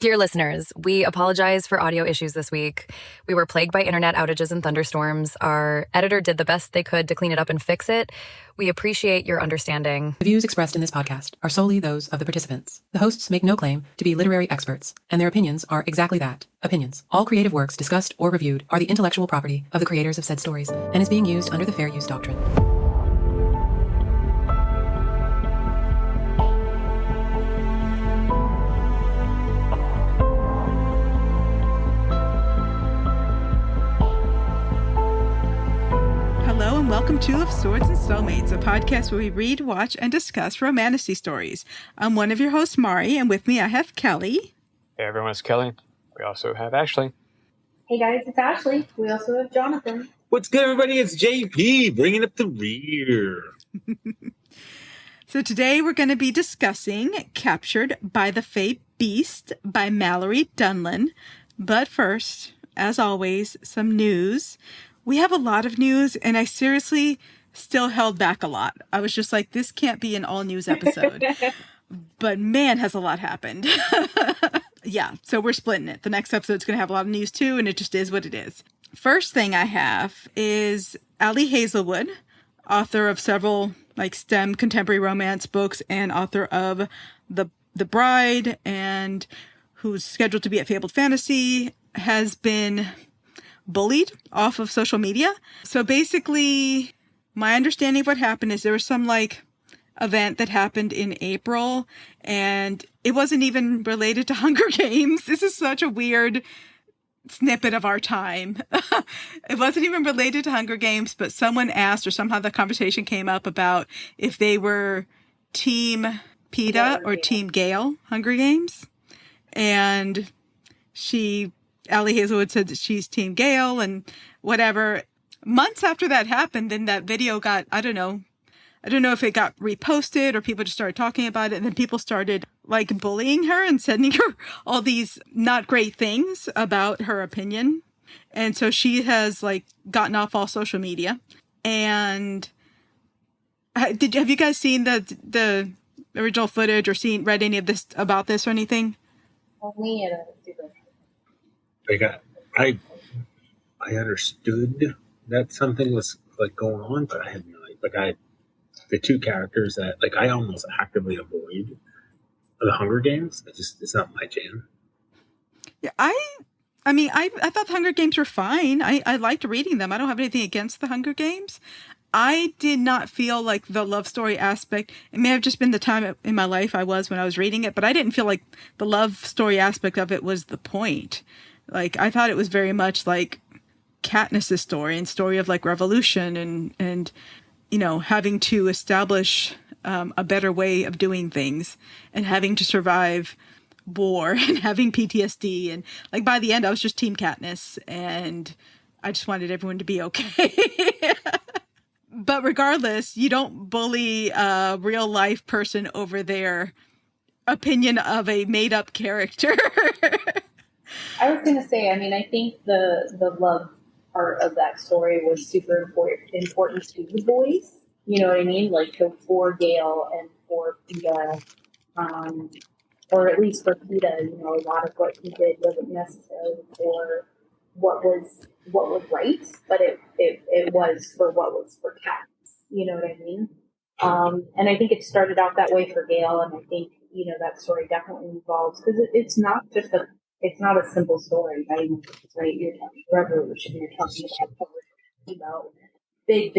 Dear listeners, we apologize for audio issues this week. We were plagued by internet outages and thunderstorms. Our editor did the best they could to clean it up and fix it. We appreciate your understanding. The views expressed in this podcast are solely those of the participants. The hosts make no claim to be literary experts, and their opinions are exactly that, opinions. All creative works discussed or reviewed are the intellectual property of the creators of said stories and is being used under the fair use doctrine. Hello and welcome to Of Swords and Soulmates, a podcast where we read, watch, and discuss romantasy stories. I'm one of your hosts, Mari, and with me I have Kelly. Hey everyone, it's Kelly. We also have Ashley. Hey guys, it's Ashley. We also have Jonathan. What's good, everybody? It's JP, bringing up the rear. So today we're going to be discussing Captured by the Fae Beast by Mallory Dunlan. But first, as always, some news. We have a lot of news, and I seriously still held back a lot. I was just like, this can't be an all-news episode. But man, has a lot happened. Yeah, so we're splitting it. The next episode's going to have a lot of news too, and it just is what it is. First thing I have is Ali Hazelwood, author of several STEM contemporary romance books and author of The Bride, and who's scheduled to be at Fabled Fantasy, has been bullied off of social media. So basically, my understanding of what happened is there was some event that happened in April, and it wasn't even related to Hunger Games. This is such a weird snippet of our time. It wasn't even related to Hunger Games, but someone asked, or somehow the conversation came up about if they were Team PETA or Team Gale Hunger Games. And Ali Hazelwood said that she's Team Gale and whatever. Months after that happened, then that video got, I don't know if it got reposted or people just started talking about it. And then people started bullying her and sending her all these not great things about her opinion. And so she has gotten off all social media. And have you guys seen the original footage or read any of this about this or anything? Only in a super. I understood that something was going on, but I had no idea. The two characters that I almost actively avoid are the Hunger Games. It's not my jam. Yeah, I thought the Hunger Games were fine. I liked reading them. I don't have anything against the Hunger Games. I did not feel like the love story aspect, it may have just been the time in my life I was when I was reading it, but I didn't feel like the love story aspect of it was the point. I thought it was very much Katniss's story and story of revolution and having to establish a better way of doing things and having to survive war and having PTSD. And by the end, I was just Team Katniss and I just wanted everyone to be okay. But regardless, you don't bully a real life person over their opinion of a made up character. I was going to say, I think the love part of that story was super important to the boys. You know what I mean? For Gale and for PETA, or at least for PETA, a lot of what he did wasn't necessarily for what was right, but it was for what was for cats. You know what I mean? And I think it started out that way for Gale, and I think that story definitely evolves because it's not a simple story. Right? You're talking revolution. You're talking about big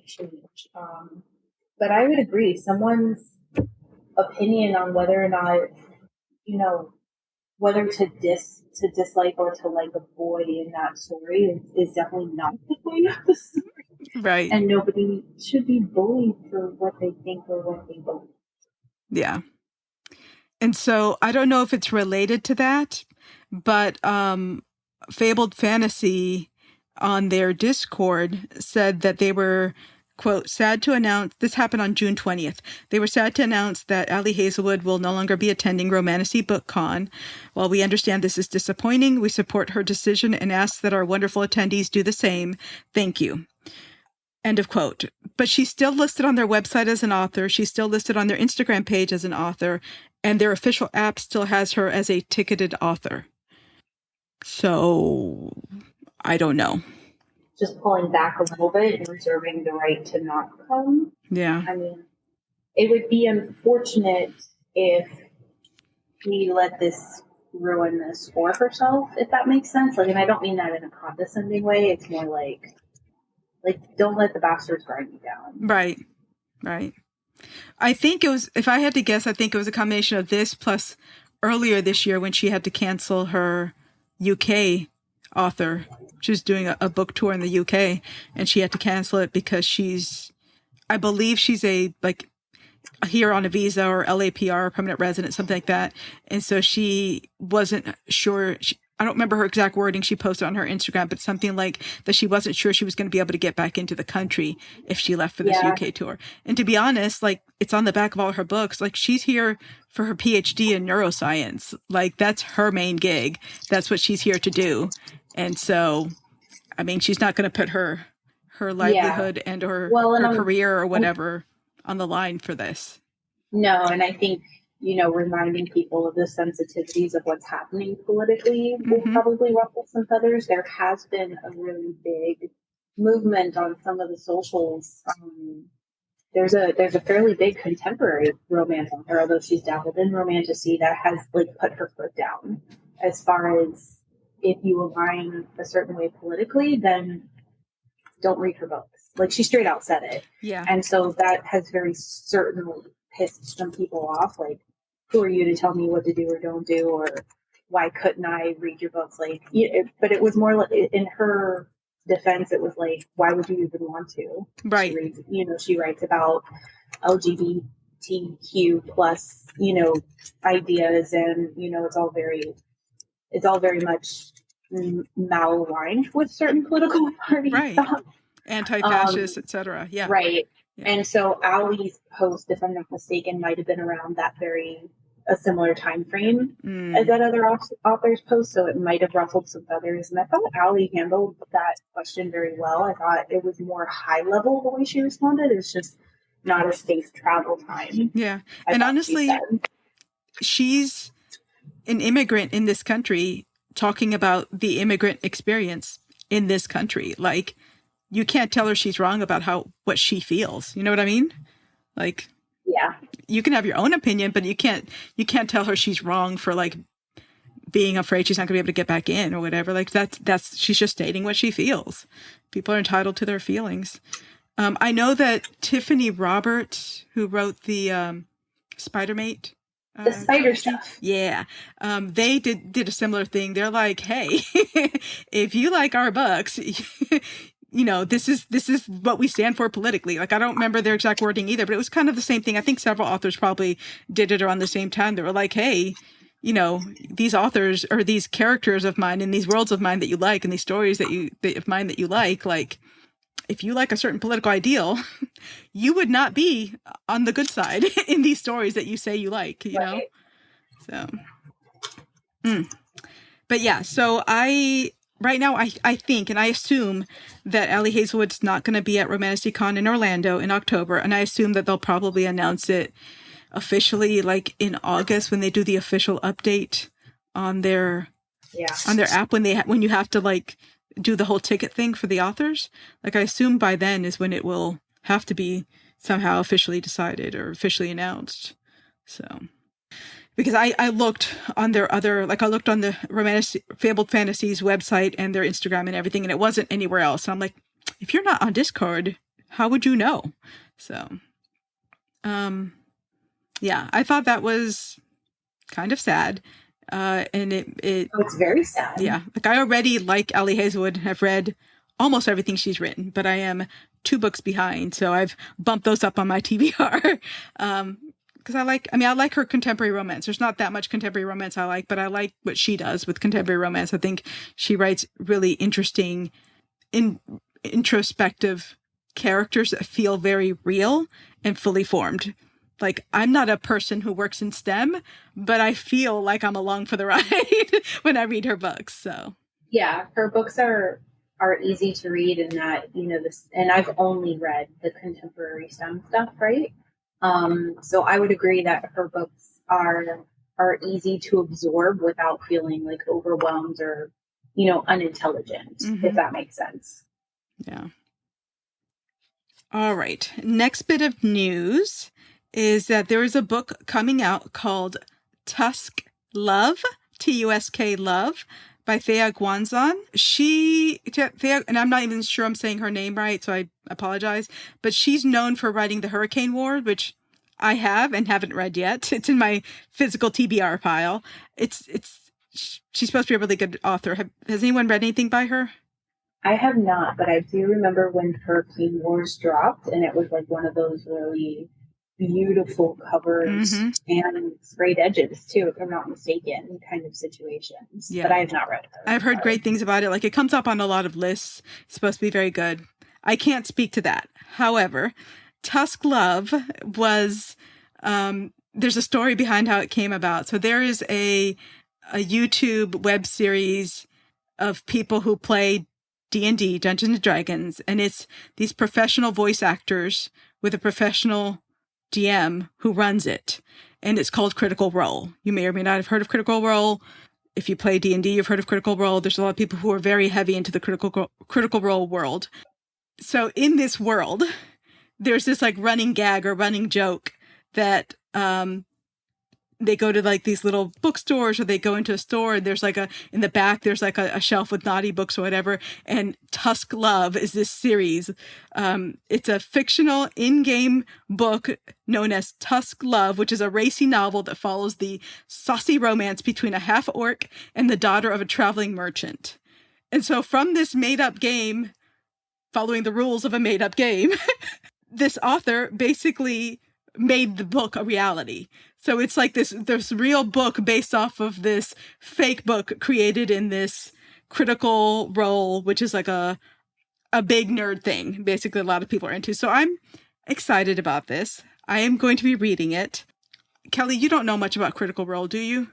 change. But I would agree. Someone's opinion on whether or not, whether to dislike or to like a boy in that story is definitely not the point of the story. Right. And nobody should be bullied for what they think or what they believe. Yeah. And so I don't know if it's related to that, but Fabled Fantasy on their Discord said that they were, quote, sad to announce, this happened on June 20th. They were sad to announce that Ali Hazelwood will no longer be attending Romantasy BookCon. While we understand this is disappointing, we support her decision and ask that our wonderful attendees do the same. Thank you. End of quote. But she's still listed on their website as an author. She's still listed on their Instagram page as an author. and their official app still has her as a ticketed author. So I don't know. Just pulling back a little bit and reserving the right to not come. Yeah. I mean, it would be unfortunate if we let this ruin this for herself, if that makes sense. Like, and I don't mean that in a condescending way. It's more like don't let the bastards grind you down. Right. I think it was, if I had to guess, I think it was a combination of this plus earlier this year when she had to cancel her UK author. She was doing a book tour in the UK, and she had to cancel it because I believe she's here on a visa or LAPR, permanent resident, something like that. And so she wasn't sure. I don't remember her exact wording she posted on her Instagram, but something like that she wasn't sure she was going to be able to get back into the country if she left for this UK tour. And to be honest, like, it's on the back of all her books. Like, she's here for her PhD in neuroscience. Like, that's her main gig. That's what she's here to do. And so, I mean, she's not going to put her livelihood and her career or whatever on the line for this. No, and I think, reminding people of the sensitivities of what's happening politically will probably ruffle some feathers. There has been a really big movement on some of the socials. There's a fairly big contemporary romance on her, although she's dabbled in romantasy, that has put her foot down as far as, if you align a certain way politically, then don't read her books. Like, she straight out said it. Yeah. And so that has very certainly pissed some people off. Like, who are you to tell me what to do or don't do, or why couldn't I read your books? But it was more like, in her defense, it was like, why would you even want to? Right. She writes about LGBTQ plus, ideas, and, it's all very much malaligned with certain political party thoughts. Anti-fascist, etc. Yeah. Right. Yeah. And so Allie's post, if I'm not mistaken, might have been around a similar time frame as that other author's post, so it might have ruffled some feathers. And I thought Allie handled that question very well. I thought it was more high level the way she responded. It's just not a space travel time. Yeah. And honestly, she's an immigrant in this country talking about the immigrant experience in this country. Like, you can't tell her she's wrong about what she feels. You know what I mean? Like, yeah, you can have your own opinion, but you can't tell her she's wrong for being afraid she's not gonna be able to get back in or whatever. Like, that's she's just stating what she feels. People are entitled to their feelings. I know that Tiffany Roberts, who wrote the Spider-Mate, the spider stuff. Yeah. They did a similar thing. They're like, hey, if you like our books, this is what we stand for politically. Like, I don't remember their exact wording either, but it was kind of the same thing. I think several authors probably did it around the same time. They were like, hey, these authors or these characters of mine in these worlds of mine that you like, and these stories of mine that you like, if you like a certain political ideal, you would not be on the good side in these stories that you say you like, know? So, but yeah, so right now I think, and I assume that Allie Hazelwood's not going to be at RomanticyCon in Orlando in October. And I assume that they'll probably announce it officially in August when they do the official update on their app, when you have to do the whole ticket thing for the authors. I assume by then is when it will have to be somehow officially decided or officially announced. So, because I looked on their I looked on the Fabled Fantasies website and their Instagram and everything, and it wasn't anywhere else. And I'm like, if you're not on Discord, how would you know? So, yeah, I thought that was kind of sad. And it's very sad. Yeah. I already like Allie Hazelwood. I've read almost everything she's written, but I am 2 books behind. So I've bumped those up on my TBR. Cause I like her contemporary romance. There's not that much contemporary romance I like, but I like what she does with contemporary romance. I think she writes really interesting, introspective characters that feel very real and fully formed. I'm not a person who works in STEM, but I feel like I'm along for the ride when I read her books. So yeah, her books are easy to read, in that, this, and I've only read the contemporary STEM stuff, right? So I would agree that her books are easy to absorb without feeling like overwhelmed or, unintelligent, if that makes sense. Yeah. All right. Next bit of news is that there is a book coming out called Tusk Love, Tusk Love, by Thea Guanzon. Thea, and I'm not even sure I'm saying her name right, so I apologize, but she's known for writing The Hurricane Ward, which I have and haven't read yet. It's in my physical TBR pile. She's supposed to be a really good author. Has anyone read anything by her? I have not, but I do remember when Hurricane Wars dropped, and it was like one of those really beautiful covers and sprayed edges too, if I'm not mistaken, kind of situations. Yeah. But I have not read it. I've heard great things about it. Like, it comes up on a lot of lists. It's supposed to be very good. I can't speak to that. However, Tusk Love was, there's a story behind how it came about. So there is a YouTube web series of people who play D&D, Dungeons and Dragons, and it's these professional voice actors with a professional DM who runs it, and it's called Critical Role. You may or may not have heard of Critical Role. If you play D&D, you've heard of Critical Role. There's a lot of people who are very heavy into the Critical Role world. So in this world, there's this like running gag or running joke that they go to like these little bookstores, or they go into a store, and there's like in the back, there's like a shelf with naughty books or whatever. And Tusk Love is this series. It's a fictional in-game book known as Tusk Love, which is a racy novel that follows the saucy romance between a half-orc and the daughter of a traveling merchant. And so from this made-up game, following the rules of a made-up game, this author basically made the book a reality. So it's like this real book based off of this fake book created in this Critical Role, which is like a big nerd thing. Basically, a lot of people are into. So I'm excited about this. I am going to be reading it. Kelly, you don't know much about Critical Role, do you?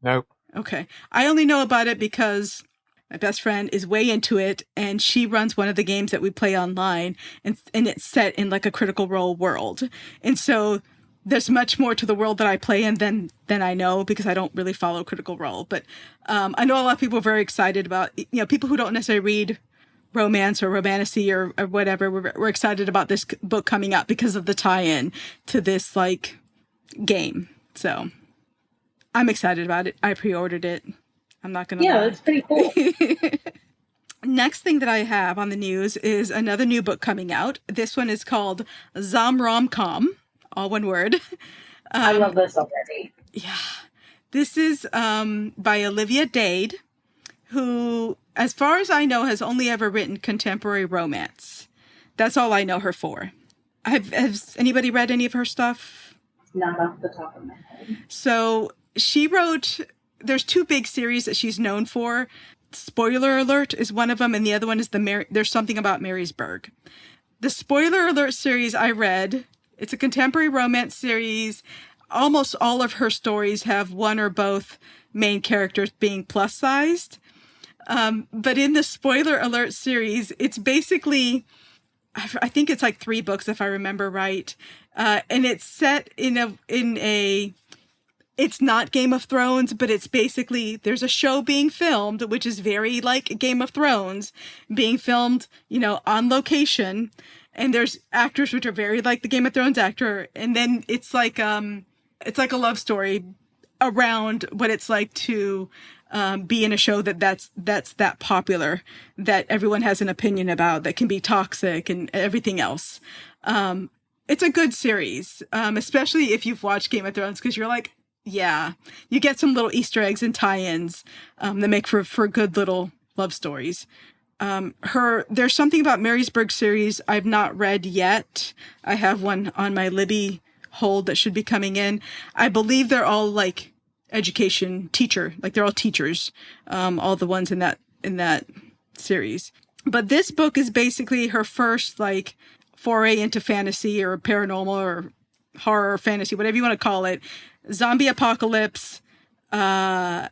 Nope. Okay. I only know about it because my best friend is way into it, and she runs one of the games that we play online, and it's set in like a Critical Role world. And so there's much more to the world that I play in than I know, because I don't really follow Critical Role. But I know a lot of people are very excited about, people who don't necessarily read romance or romantasy or whatever. We're excited about this book coming out because of the tie-in to this like game. So I'm excited about it. I pre-ordered it. I'm not going to lie. That's pretty cool. Next thing that I have on the news is another new book coming out. This one is called Zom Rom-Com, all one word. I love this already. Yeah. This is by Olivia Dade, who, as far as I know, has only ever written contemporary romance. That's all I know her for. Has anybody read any of her stuff? Not off the top of my head. So she wrote... There's two big series that she's known for. Spoiler Alert is one of them, and the other one is There's Something About Marysburg. The Spoiler Alert series I read. It's a contemporary romance series. Almost all of her stories have one or both main characters being plus-sized. But in the Spoiler Alert series, it's basically... I think it's like 3 books, if I remember right. And it's set in a it's not Game of Thrones, but it's basically, there's a show being filmed, which is very like Game of Thrones, being filmed, on location. And there's actors which are very like the Game of Thrones actor. And then it's like a love story around what it's like to be in a show that's that popular, that everyone has an opinion about, that can be toxic and everything else. It's a good series, especially if you've watched Game of Thrones, because you're like, yeah, you get some little Easter eggs and tie-ins that make for good little love stories. There's Something About Marysburg series I've not read yet. I have one on my Libby hold that should be coming in. I believe they're all like education teacher, like they're all teachers, all the ones in that series. But this book is basically her first like foray into fantasy or paranormal or horror fantasy, whatever you want to call it. Zombie apocalypse. And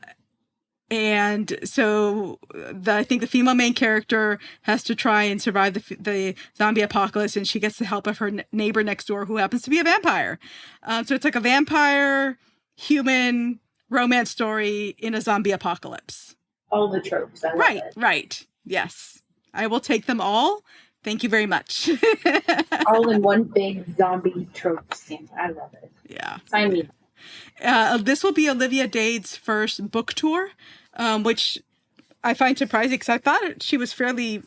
so I think the female main character has to try and survive the zombie apocalypse, and she gets the help of her neighbor next door, who happens to be a vampire. So it's like a vampire human romance story in a zombie apocalypse. All the tropes. I love Right, it. right. Yes. I will take them all. Thank you very much. All in one big zombie trope scene. I love it. Yeah. Sign me. This will be Olivia Dade's first book tour, which I find surprising because I thought she was fairly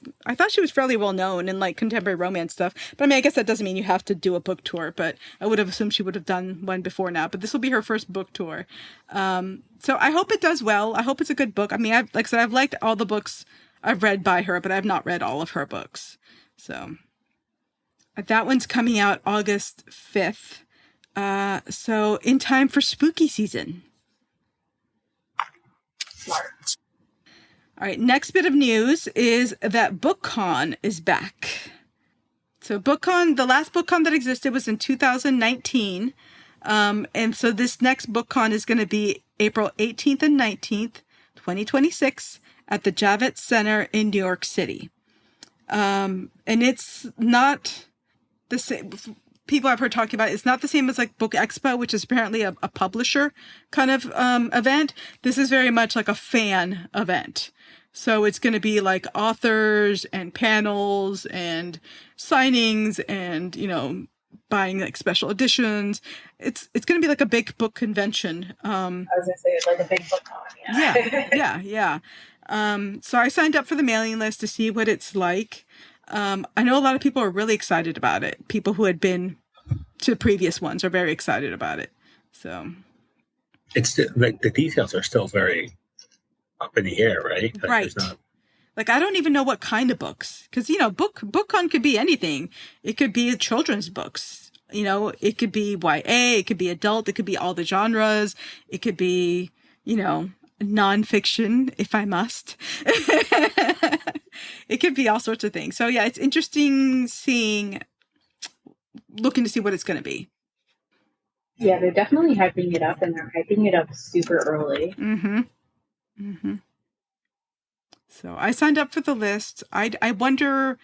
well known in like contemporary romance stuff. But I mean, I guess that doesn't mean you have to do a book tour, but I would have assumed she would have done one before now. But this will be her first book tour. So I hope it does well. I hope it's a good book. I mean, like I said, I've liked all the books I've read by her, but I've not read all of her books. So that one's coming out August 5th. So in time for spooky season. Smart. All right, next bit of news is that BookCon is back. So BookCon, the last BookCon that existed was in 2019. And so this next BookCon is going to be April 18th and 19th, 2026 at the Javits Center in New York City. And it's not the same. People I've heard talking about, it's not the same as like Book Expo, which is apparently a publisher kind of event. This is very much like a fan event. So it's going to be like authors and panels and signings and, you know, buying like special editions. It's going to be like a big book convention. I was going to say it's like a big book con. Yeah. So I signed up for the mailing list to see what it's like. I know a lot of people are really excited about it. People who had been to previous ones are very excited about it. So It's like the details are still very up in the air, right? Like, right. Like, I don't even know what kind of books, because, you know, BookCon could be anything. It could be children's books. You know, it could be YA, it could be adult, it could be all the genres. It could be, you know, nonfiction, if I must. It could be all sorts of things. So yeah, it's interesting looking to see what it's going to be. Yeah, they're definitely hyping it up, and they're hyping it up super early. So I signed up for the list. I wonder,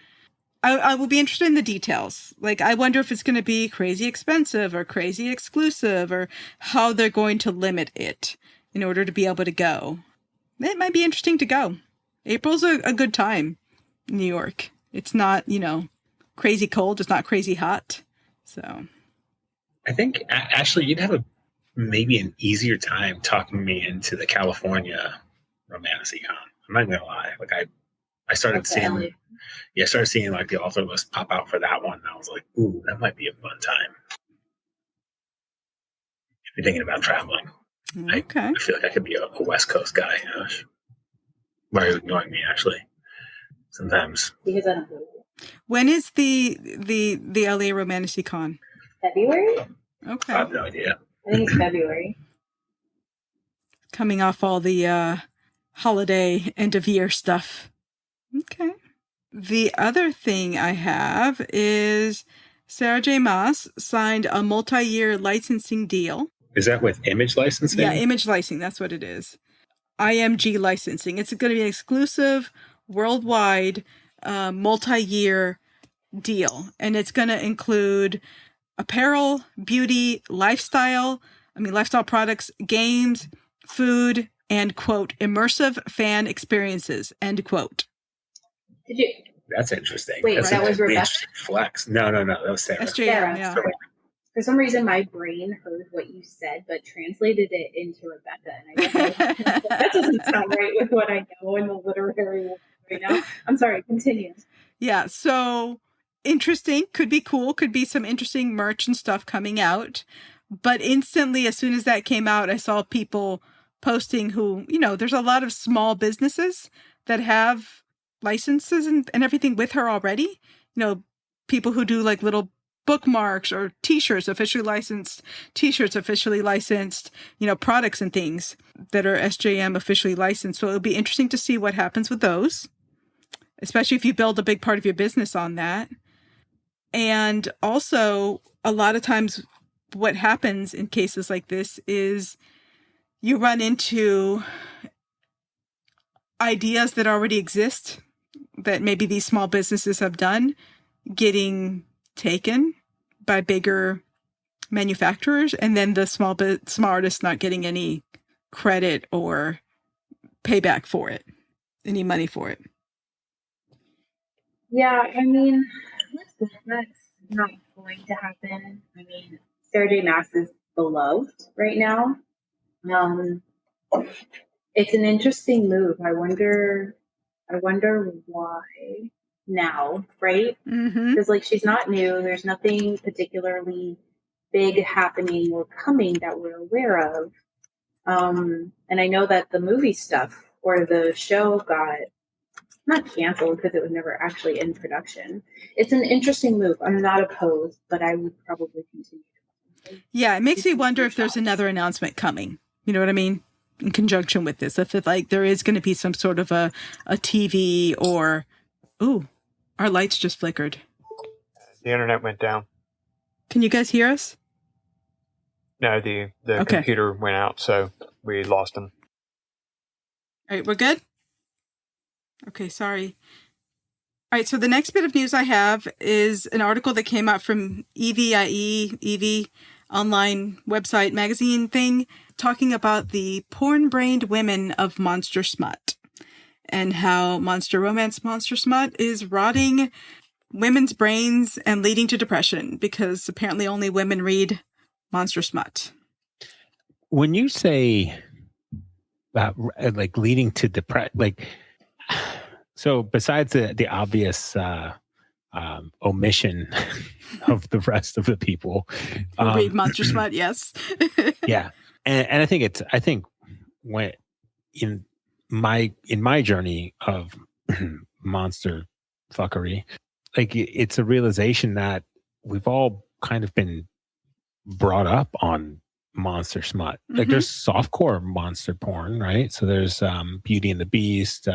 I will be interested in the details. Like, I wonder if it's going to be crazy expensive or crazy exclusive, or how they're going to limit it in order to be able to go. It might be interesting to go. April's a good time in New York. It's not, you know, crazy cold. It's not crazy hot. So I think, Ashley, you'd have maybe an easier time talking me into the California Romanticon. I'm not gonna lie. Like I started seeing like the author list pop out for that one, and I was like, ooh, that might be a fun time. If you're thinking about traveling. okay. I feel like I could be a West Coast guy. Why are you ignoring me, Ashley? Sometimes. Because I don't believe it. When is the LA Romanticon? February? Okay. I have no idea. I think it's February. Coming off all the holiday end of year stuff. Okay. The other thing I have is Sarah J. Maas signed a multi-year licensing deal. Is that with Image Licensing? Yeah, Image Licensing. That's what it is. IMG Licensing. It's going to be an exclusive, worldwide, multi-year deal. And it's going to include apparel, beauty, lifestyle products, games, food, and, quote, immersive fan experiences, end quote. Did you? That's interesting. Wait, That's that was really Rebecca? interesting flex. No, that was Sarah. SJM, Sarah. yeah. For some reason, my brain heard what you said, but translated it into Rebecca, and I don't know. That doesn't sound right with what I know in the literary world right now. I'm sorry. Continue. Yeah, so interesting. Could be cool. Could be some interesting merch and stuff coming out. But instantly, as soon as that came out, I saw people posting who, you know, there's a lot of small businesses that have licenses and everything with her already. You know, people who do like little bookmarks or t-shirts, officially licensed, you know, products and things that are SJM officially licensed. So it'll be interesting to see what happens with those, especially if you build a big part of your business on that. And also, a lot of times what happens in cases like this is you run into ideas that already exist that maybe these small businesses have done getting taken by bigger manufacturers, and then the small artists not getting any credit or payback for it, any money for it. Yeah, I mean, that's not going to happen. I mean, Sarah J. Maas is beloved right now. It's an interesting move. I wonder why now, right? Because like she's not new. There's nothing particularly big happening or coming that we're aware of. And I know that the movie stuff or the show got not canceled because it was never actually in production. It's an interesting move. I'm not opposed, but I would probably continue. Yeah, it makes me wonder if there's another announcement coming. You know what I mean? In conjunction with this, if it, like there is going to be some sort of a TV or, ooh, our lights just flickered. The internet went down. Can you guys hear us? No, the Okay. computer went out, so we lost them. All right, we're good? Okay, sorry. All right, so the next bit of news I have is an article that came out from EVIE online website magazine thing, talking about the porn-brained women of monster smut and how monster romance, monster smut is rotting women's brains and leading to depression because apparently only women read monster smut. When you say like leading to depression, like, so besides the obvious omission of the rest of the people Who read monster smut, yes. Yeah. And I think when in my journey of monster fuckery, like it's a realization that we've all kind of been brought up on monster smut. Like there's softcore monster porn, right? So there's Beauty and the Beast.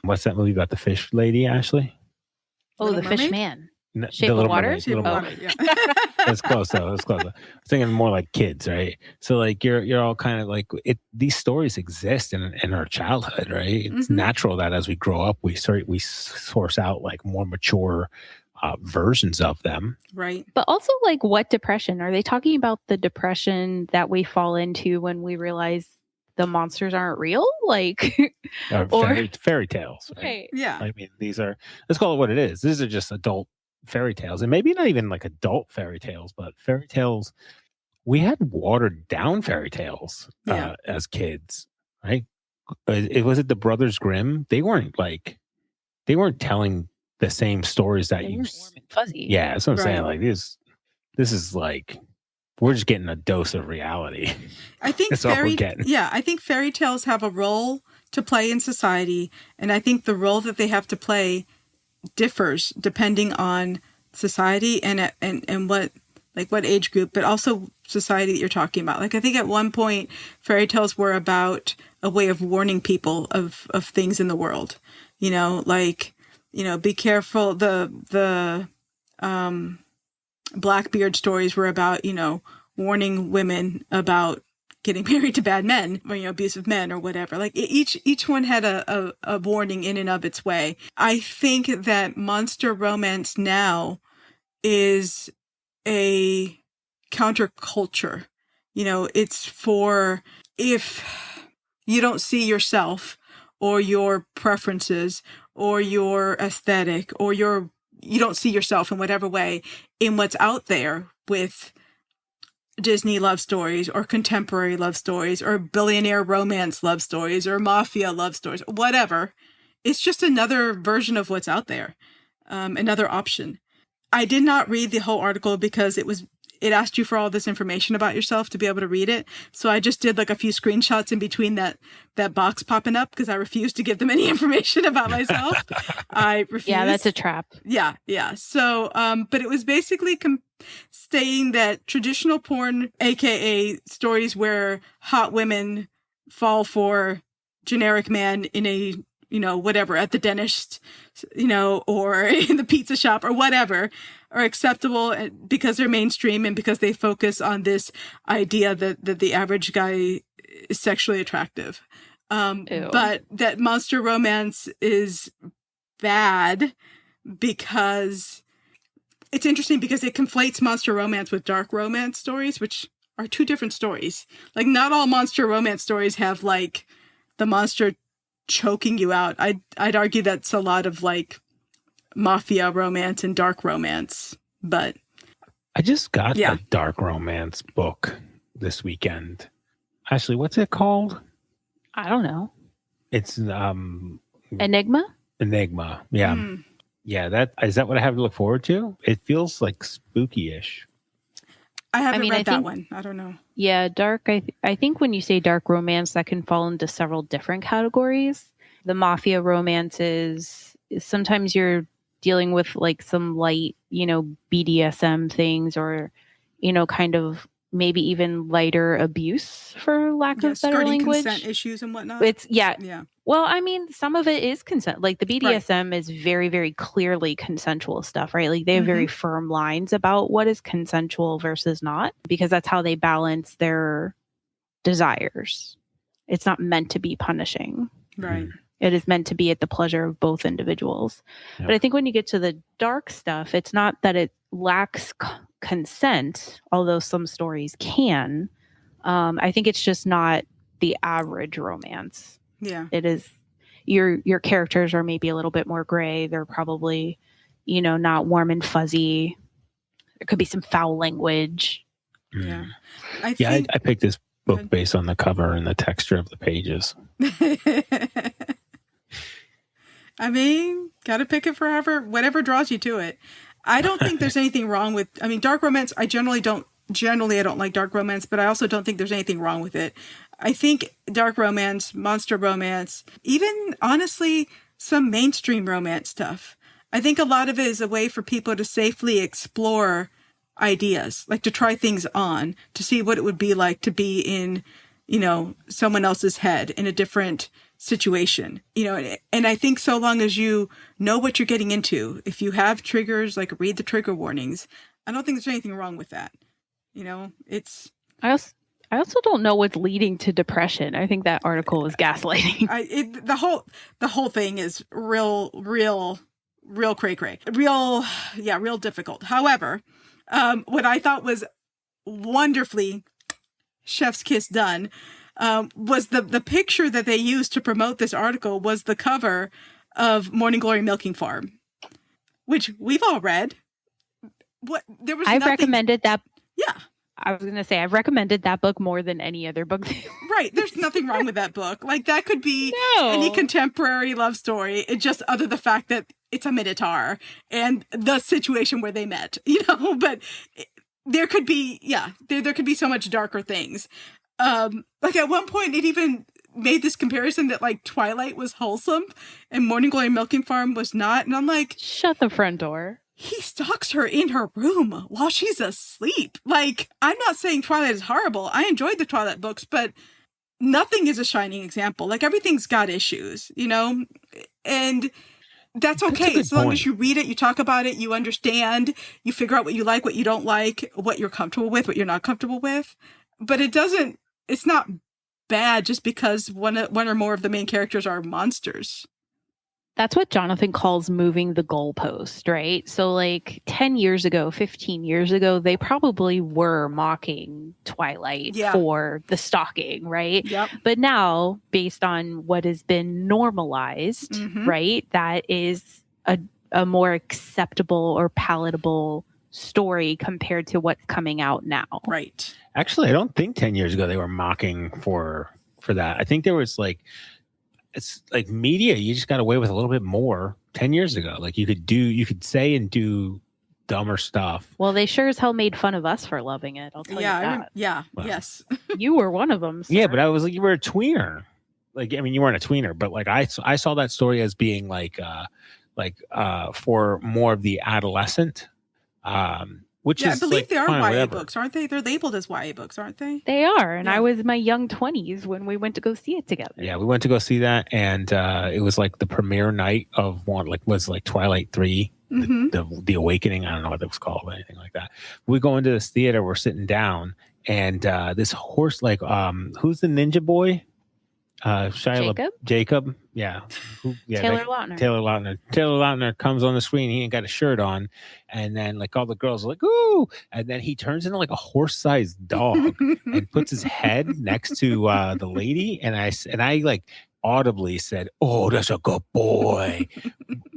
What's that movie about the fish lady, Ashley? Oh, Little the fish Mermaid? man. Shape of Water? Shape of Water, yeah. That's close though. That's close. I was thinking more like kids, right? So like you're all kind of like these stories exist in our childhood, right? It's natural that as we grow up, we source out like more mature versions of them. Right. But also like what depression? Are they talking about the depression that we fall into when we realize the monsters aren't real? Like or fairy tales. Right? Right. Yeah. I mean, let's call it what it is. These are just adult fairy tales, and maybe not even like adult fairy tales, but fairy tales. We had watered down fairy tales as kids, right? Was it the Brothers Grimm? They weren't telling the same stories that They you. weren't warm and fuzzy. Yeah, that's what I'm saying. Right. Like this is like we're just getting a dose of reality. I think That's all we're getting. Yeah, I think fairy tales have a role to play in society, and I think the role that they have to play differs depending on society and what age group, but also society that you're talking about. Like I think at one point fairy tales were about a way of warning people of things in the world. You know, like, you know, be careful. The Blackbeard stories were about, you know, warning women about getting married to bad men or, you know, abusive men or whatever. Like each one had a warning in and of its way. I think that monster romance now is a counterculture. You know, it's for if you don't see yourself or your preferences or your aesthetic or you don't see yourself in whatever way in what's out there with Disney love stories or contemporary love stories or billionaire romance love stories or mafia love stories, whatever. It's just another version of what's out there, another option. I did not read the whole article because it asked you for all this information about yourself to be able to read it. So I just did like a few screenshots in between that box popping up because I refused to give them any information about myself. I refused. Yeah, that's a trap. Yeah. So, but it was basically stating that traditional porn, aka stories where hot women fall for generic man in a, you know, whatever, at the dentist, you know, or in the pizza shop or whatever, are acceptable because they're mainstream and because they focus on this idea that the average guy is sexually attractive. But that monster romance is bad because it's interesting because it conflates monster romance with dark romance stories, which are two different stories. Like, not all monster romance stories have, like, the monster choking you out. I'd argue that's a lot of, like, mafia romance and dark romance, but... I just got a dark romance book this weekend. Ashley, what's it called? I don't know. It's Enigma? Enigma, yeah. Yeah, is that what I have to look forward to? It feels like spooky-ish. I haven't read that one. I don't know. Yeah, dark. I think when you say dark romance, that can fall into several different categories. The mafia romances, sometimes you're dealing with like some light, BDSM things, or, kind of maybe even lighter abuse, for lack of better language. Consent issues and whatnot. Yeah. Well, I mean, some of it is consent. Like the BDSM is very, very clearly consensual stuff, right? Like they have very firm lines about what is consensual versus not, because that's how they balance their desires. It's not meant to be punishing. Right. It is meant to be at the pleasure of both individuals. Yep. But I think when you get to the dark stuff, it's not that it lacks consent, although some stories can. I think it's just not the average romance. Yeah. It is your characters are maybe a little bit more gray. They're probably, not warm and fuzzy. There could be some foul language. Yeah. I picked this book based on the cover and the texture of the pages. I mean, gotta pick it forever, whatever draws you to it. I don't think there's anything wrong with, dark romance, I don't like dark romance, but I also don't think there's anything wrong with it. I think dark romance, monster romance, even honestly, some mainstream romance stuff. I think a lot of it is a way for people to safely explore ideas, like to try things on, to see what it would be like to be in, someone else's head in a different situation, and I think so long as you know what you're getting into, if you have triggers, like read the trigger warnings, I don't think there's anything wrong with that. It's... I also don't know what's leading to depression. I think that article was gaslighting. The whole thing is real cray-cray. Real difficult. However, what I thought was wonderfully chef's kiss done was the picture that they used to promote this article was the cover of Morning Glory Milking Farm, which we've all read. I've recommended that. Yeah. I was going to say, I've recommended that book more than any other book. Right. There's nothing wrong with that book. Like, that could be any contemporary love story. It just, other the fact that it's a Minotaur and the situation where they met, but there could be, there could be so much darker things. Like at one point it even made this comparison that like Twilight was wholesome and Morning Glory Milking Farm was not. And I'm like, shut the front door. He stalks her in her room while she's asleep. Like, I'm not saying Twilight is horrible. I enjoyed the Twilight books, but nothing is a shining example. Like, everything's got issues, and that's okay. As long as you read it, you talk about it, you understand, you figure out what you like, what you don't like, what you're comfortable with, what you're not comfortable with. But it's not bad just because one or more of the main characters are monsters. That's what Jonathan calls moving the goalpost, right? So like 10 years ago, 15 years ago, they probably were mocking Twilight for the stalking, right? Yep. But now, based on what has been normalized, right, that is a more acceptable or palatable story compared to what's coming out now. Right. Actually, I don't think 10 years ago they were mocking for that. I think there was like, it's like media, you just got away with a little bit more 10 years ago. Like you could say and do dumber stuff. Well, they sure as hell made fun of us for loving it. I'll tell you that. Well, yes. You were one of them. Sir. Yeah, but I was like, you were a tweener. Like, I mean, you weren't a tweener, but like I saw that story as being like for more of the adolescent, which is I believe like, they are YA YA books, aren't they? They're labeled as YA books, aren't they? They are, and I was in my young 20s when we went to go see it together. Yeah, we went to go see that, and it was like the premiere night of one, like was like Twilight 3, the Awakening. I don't know what it was called, or anything like that. We go into this theater, we're sitting down, and this horse, like, who's the ninja boy? Jacob. Yeah. Taylor Lautner. Taylor Lautner comes on the screen. He ain't got a shirt on. And then like all the girls are like, ooh. And then he turns into like a horse-sized dog and puts his head next to the lady. And I like audibly said, oh, that's a good boy.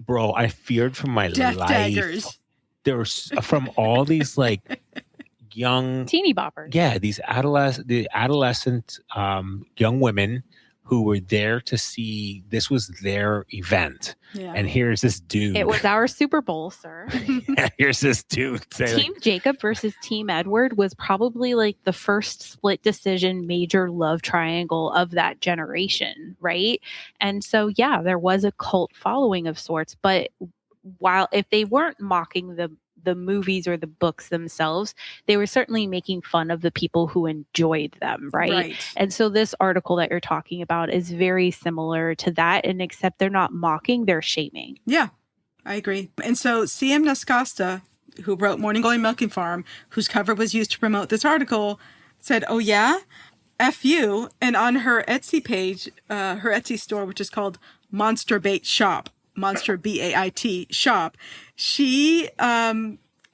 Bro, I feared for my Death life. daggers. There was from all these like young teeny boppers. Yeah, these adolescent young women who were there to see, this was their event. Yeah. And here's this dude. It was our Super Bowl, sir. Here's this dude. Team Jacob versus Team Edward was probably like the first split decision major love triangle of that generation, right? And so, yeah, there was a cult following of sorts. But while if they weren't mocking the movies or the books themselves, they were certainly making fun of the people who enjoyed them, right? And so this article that you're talking about is very similar to that, and except they're not mocking, they're shaming. Yeah, I agree. And so C.M. Nascosta, who wrote Morning Glory Milking Farm, whose cover was used to promote this article, said, oh yeah? F you. And on her Etsy page, her Etsy store, which is called Monster Bait Shop, Monster BAIT shop, she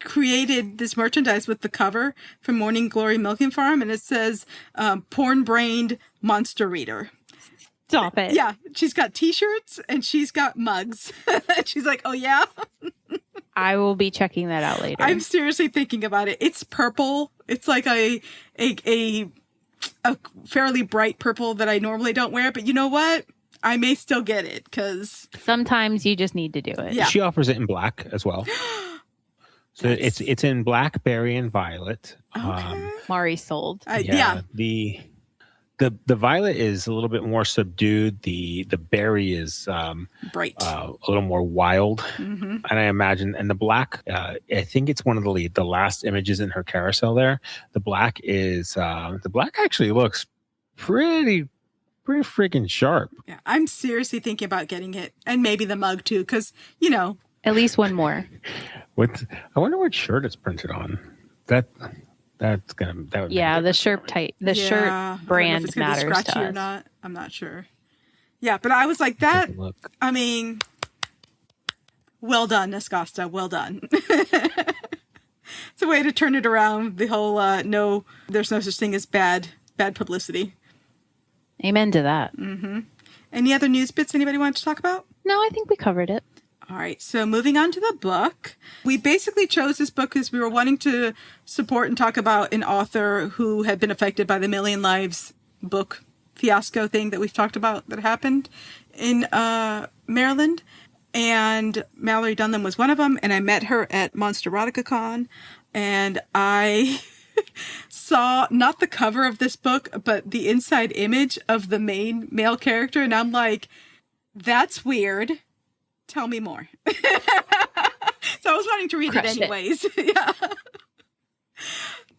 created this merchandise with the cover from Morning Glory Milking Farm, and it says porn-brained monster reader. Stop it. Yeah, she's got t-shirts and she's got mugs. She's like, oh yeah? I will be checking that out later. I'm seriously thinking about it. It's purple. It's like a fairly bright purple that I normally don't wear, but you know what? I may still get it because sometimes you just need to do it. Yeah. She offers it in black as well. So it's in black, berry, and violet. Okay. Mari sold. Yeah. The violet is a little bit more subdued. The berry is bright, a little more wild. Mm-hmm. And I imagine, and the black, I think it's one of the last images in her carousel there. The black actually looks pretty freaking sharp. Yeah, I'm seriously thinking about getting it, and maybe the mug too, because at least one more. I wonder what shirt it's printed on. That would the shirt type, shirt brand it's matters scratchy to us. or not. I'm not sure. Yeah, but I was like that. I mean, well done, Nascosta. Well done. It's a way to turn it around. The whole no, there's no such thing as bad publicity. Amen to that. Mm-hmm. Any other news bits anybody wanted to talk about? No, I think we covered it. All right. So moving on to the book. We basically chose this book because we were wanting to support and talk about an author who had been affected by the Million Lives book fiasco thing that we've talked about that happened in Maryland. And Mallory Dunlan was one of them. And I met her at Monsterotica Con. And I saw not the cover of this book, but the inside image of the main male character. And I'm like, that's weird. Tell me more. So I was wanting to read it anyways. Yeah.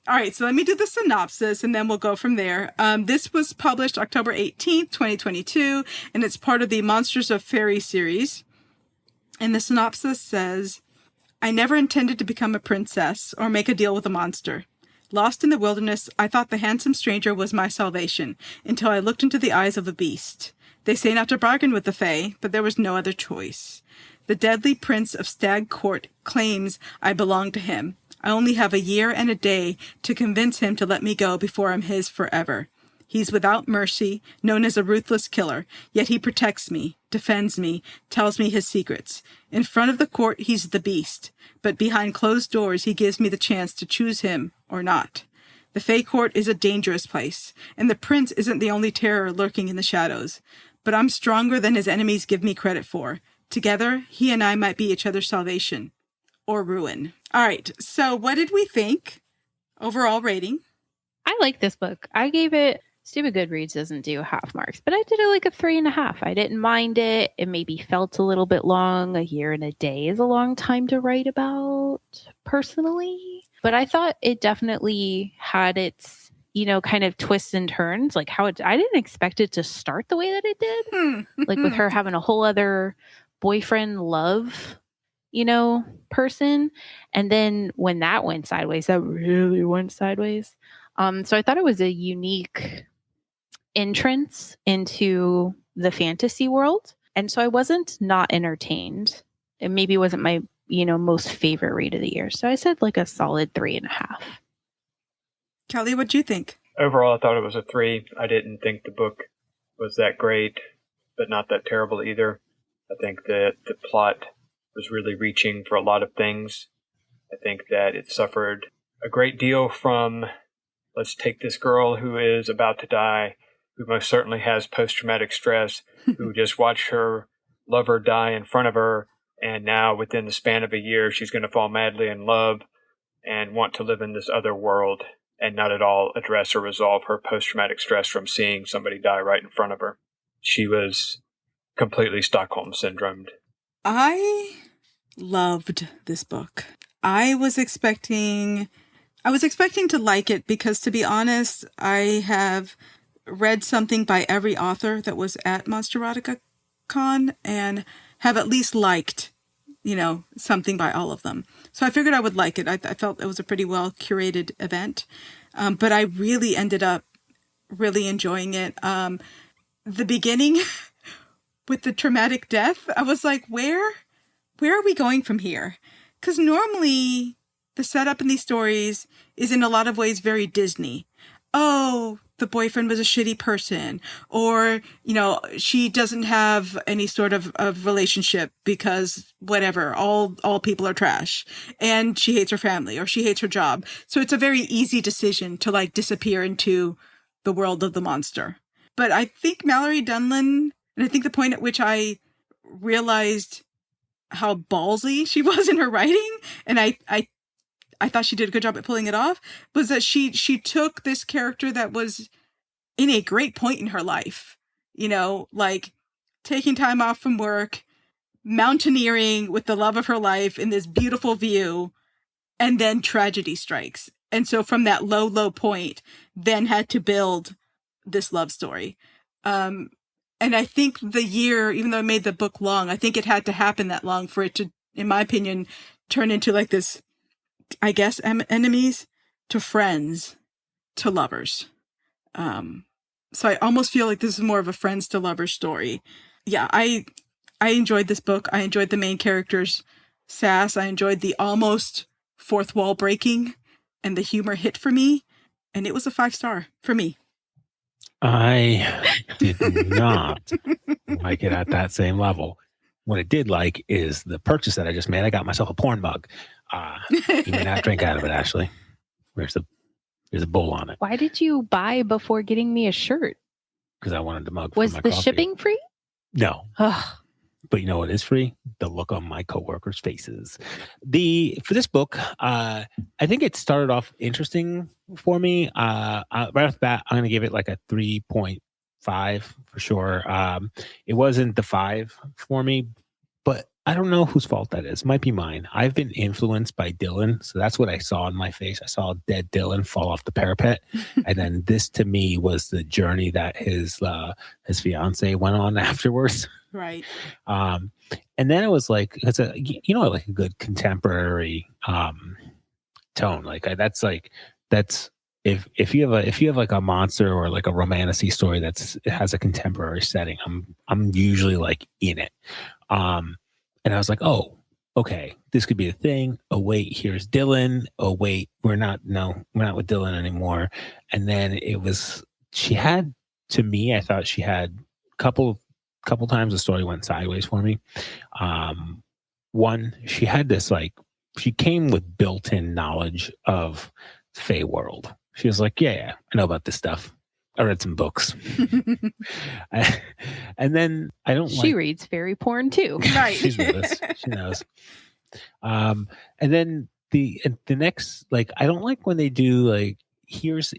All right. So let me do the synopsis and then we'll go from there. This was published October 18th, 2022, and it's part of the Monsters of Fairy series. And the synopsis says, I never intended to become a princess or make a deal with a monster. Lost in the wilderness, I thought the handsome stranger was my salvation until I looked into the eyes of a beast. They say not to bargain with the Fae, but there was no other choice. The deadly prince of Stag Court claims I belong to him. I only have a year and a day to convince him to let me go before I'm his forever. He's without mercy, known as a ruthless killer, yet he protects me, defends me, tells me his secrets. In front of the court, he's the beast, but behind closed doors, he gives me the chance to choose him or not. The Fae Court is a dangerous place, and the prince isn't the only terror lurking in the shadows. But I'm stronger than his enemies give me credit for. Together, he and I might be each other's salvation. Or ruin. All right, so what did we think? Overall rating? I like this book. I gave it, Stupid Goodreads doesn't do half marks, but I did it like a 3.5. I didn't mind it. It maybe felt a little bit long. A year and a day is a long time to write about, personally. But I thought it definitely had its, kind of twists and turns. Like I didn't expect it to start the way that it did. Like with her having a whole other boyfriend love, person. And then when that went sideways, that really went sideways. So I thought it was a unique entrance into the fantasy world. And so I wasn't not entertained. It maybe wasn't my, most favorite read of the year. So I said like a solid 3.5. Kelly, what do you think? Overall, I thought it was a 3. I didn't think the book was that great, but not that terrible either. I think that the plot was really reaching for a lot of things. I think that it suffered a great deal from, let's take this girl who is about to die, who most certainly has post-traumatic stress, who just watched her lover die in front of her, and now within the span of a year, she's going to fall madly in love and want to live in this other world and not at all address or resolve her post-traumatic stress from seeing somebody die right in front of her. She was completely Stockholm syndromed. I loved this book. I was expecting to like it because, to be honest, I have read something by every author that was at Monsterotica Con and have at least liked, something by all of them. So I figured I would like it. I felt it was a pretty well curated event, but I really ended up really enjoying it. The beginning with the traumatic death, I was like, where are we going from here? Because normally the setup in these stories is in a lot of ways very Disney. Oh, the boyfriend was a shitty person, or, she doesn't have any sort of relationship because whatever, all people are trash, and she hates her family or she hates her job. So it's a very easy decision to like disappear into the world of the monster. But I think Mallory Dunlan, and I think the point at which I realized how ballsy she was in her writing, and I thought she did a good job at pulling it off, was that she took this character that was in a great point in her life, like taking time off from work, mountaineering with the love of her life in this beautiful view, and then tragedy strikes. And so from that low point, then had to build this love story. And I think the year, even though it made the book long, I think it had to happen that long for it to, in my opinion, turn into like this, I guess, enemies to friends to lovers. So I almost feel like this is more of a friends to lovers story. Yeah, I enjoyed this book. I enjoyed the main character's sass. I enjoyed the almost fourth wall breaking, and the humor hit for me. And it was a 5-star for me. I did not like it at that same level. What I did like is the purchase that I just made. I got myself a porn mug. You may not drink out of it, Ashley. There's a bowl on it. Why did you buy before getting me a shirt? Because I wanted the mug. Was for my the coffee. shipping free? No. Ugh. But you know what is free? The look on my coworkers' faces. For this book, I think it started off interesting for me. Right off the bat, I'm going to give it like a 3.5 for sure. It wasn't the 5 for me, but I don't know whose fault that is. Might be mine. I've been influenced by Dylan, so that's what I saw in my face. I saw dead Dylan fall off the parapet, and then this to me was the journey that his fiance went on afterwards. Right. And then it was like it's like a good contemporary tone. Like that's if you have like a monster or like a romantasy story it has a contemporary setting, I'm usually like in it. And I was like, oh, okay, this could be a thing. Oh wait, here's Dylan. Oh wait, we're not with Dylan anymore. And then I thought she had couple times the story went sideways for me. One, she had this she came with built-in knowledge of Fae world. She was like, yeah, I know about this stuff. I read some books. And then I don't She reads fairy porn too. Right. She's with us. She knows. And then the next, I don't like when they do here's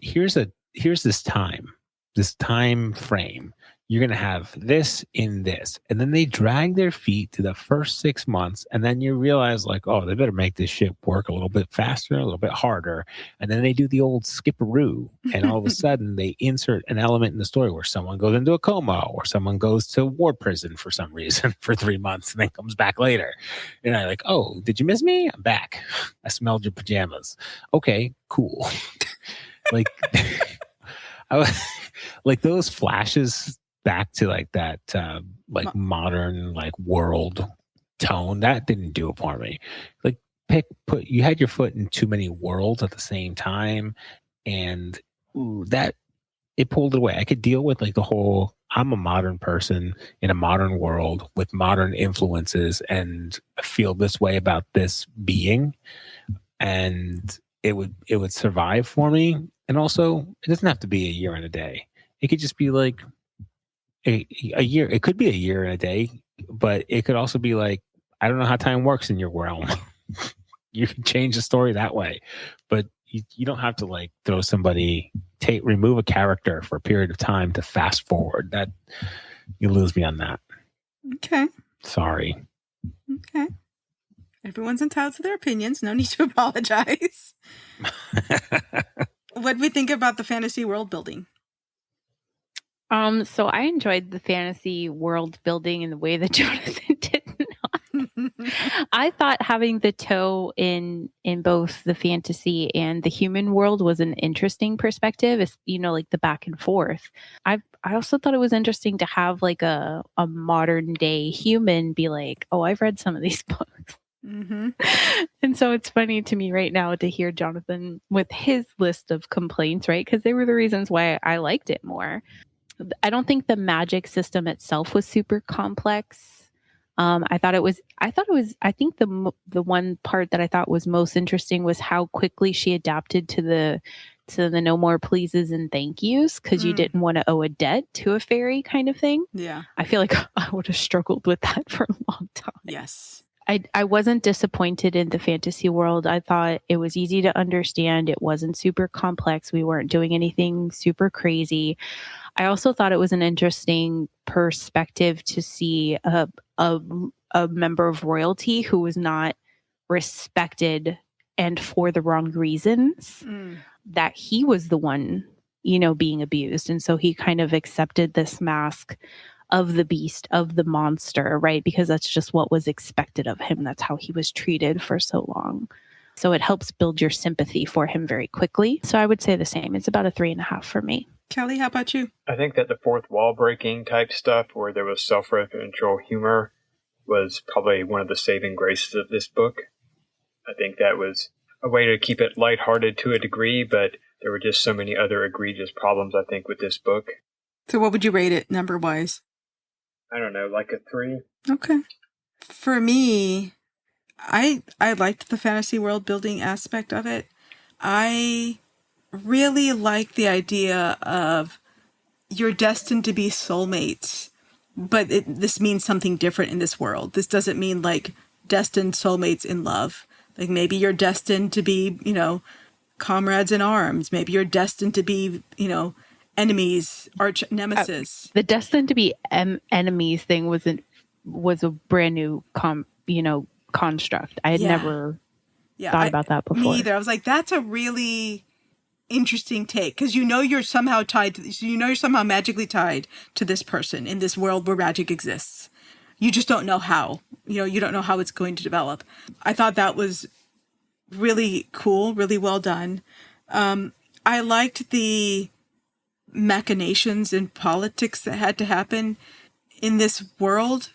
this time frame. You're going to have this in this. And then they drag their feet to the first 6 months. And then you realize they better make this shit work a little bit faster, a little bit harder. And then they do the old skipperoo. And all of a sudden they insert an element in the story where someone goes into a coma or someone goes to war prison for some reason for 3 months and then comes back later. And I'm like, oh, did you miss me? I'm back. I smelled your pajamas. Okay, cool. like those flashes back to like that modern like world tone, that didn't do it for me. Like you had your foot in too many worlds at the same time, and that it pulled it away. I could deal with like the whole I'm a modern person in a modern world with modern influences and feel this way about this being, and it would survive for me. And also, it doesn't have to be a year and a day. It could just be like a year. It could be a year and a day, but it could also be like, I don't know how time works in your realm. You can change the story that way, but you don't have to like throw somebody, remove a character for a period of time to fast forward. That you lose me on that. Okay. Sorry. Okay. Everyone's entitled to their opinions. No need to apologize. What do we think about the fantasy world building? So I enjoyed the fantasy world building in the way that Jonathan did not. I thought having the toe in both the fantasy and the human world was an interesting perspective. It's, like the back and forth. I also thought it was interesting to have like a modern day human be like, oh, I've read some of these books. Mm-hmm. And so it's funny to me right now to hear Jonathan with his list of complaints, right? Because they were the reasons why I liked it more. I don't think the magic system itself was super complex. I think the one part that I thought was most interesting was how quickly she adapted to the no more pleases and thank yous, because you didn't want to owe a debt to a fairy kind of thing. Yeah. I feel like I would have struggled with that for a long time. Yes. I wasn't disappointed in the fantasy world. I thought it was easy to understand. It wasn't super complex. We weren't doing anything super crazy. I also thought it was an interesting perspective to see a member of royalty who was not respected and for the wrong reasons, that he was the one, being abused. And so he kind of accepted this mask of the beast, of the monster, right? Because that's just what was expected of him. That's how he was treated for so long. So it helps build your sympathy for him very quickly. So I would say the same. It's about a 3.5 for me. Kelly, how about you? I think that the fourth wall breaking type stuff where there was self-referential humor was probably one of the saving graces of this book. I think that was a way to keep it lighthearted to a degree, but there were just so many other egregious problems, I think, with this book. So what would you rate it number-wise? I don't know, like a 3. Okay. For me, I liked the fantasy world building aspect of it. I really like the idea of you're destined to be soulmates, but this means something different in this world. This doesn't mean like destined soulmates in love. Like maybe you're destined to be, comrades in arms. Maybe you're destined to be, enemies, arch nemesis. The destined to be enemies thing was a brand new construct. I had never thought about that before. Me either. I was like, that's a really interesting take, because you're somehow tied to, you're somehow magically tied to this person in this world where magic exists. You just don't know how. You don't know how it's going to develop. I thought that was really cool, really well done. I liked the machinations in politics that had to happen in this world.